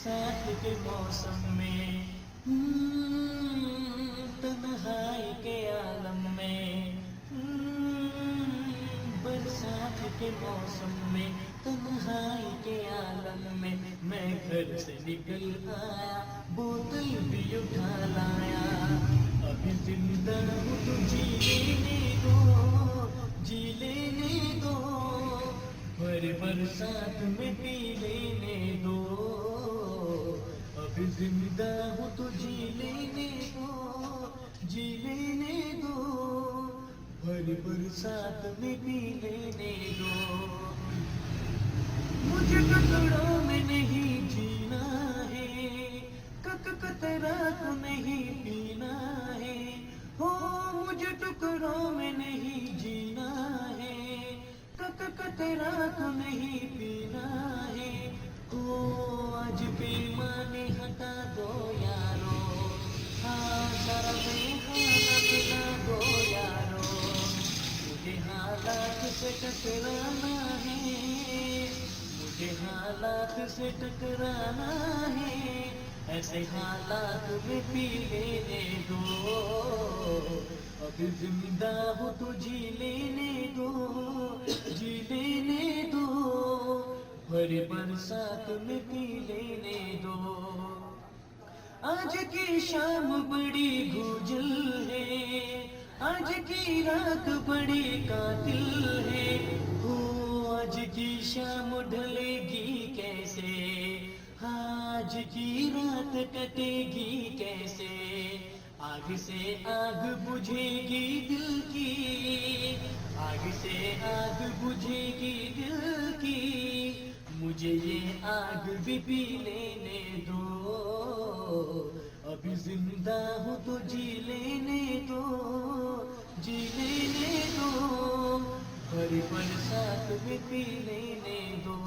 साथ के मौसम में, तन्हाई के आलम में, बरसात के मौसम में, तन्हाई के आलम में, मैं घर से निकल आया, बोतल भी उठा लाया। अभी जिंदा हूँ तो जी लेने दो, जी लेने दो, भर बरसात में पी लेने दो। अभी जिंदा हूँ तो जी लेने दो, जी लेने दो, भर बरसात में पी लेने दो। मुझे टुकड़ों में नहीं जीना है, कतरा को नहीं पीना है। हो मुझे टुकड़ों में नहीं जीना है, कतरा को नहीं पीना है। हो आज बेईमानी हटा दो यारो, हाँ सारा बेहाना मिला दो यारो। मुझे हालात से टकराना है, मुझे हालात से टकराना है, ऐसे हालात में पी लेने दो। अभी जिंदा हो तो जी लेने दो, जी लेने दो, भरी बरसात में पी लेने दो। आज की शाम बड़ी गुजल है, आज की रात बड़ी कातिल है। हो आज की शाम ढलेगी कैसे, आज की रात कटेगी कैसे। आग से आग बुझेगी दिल की, आग से आग बुझेगी दिल की। मुझे ये आग भी पी लेने दो। अभी जिंदा हूँ तो जी लेने दो, जी लेने दो, भरी बरसात में पी लेने दो।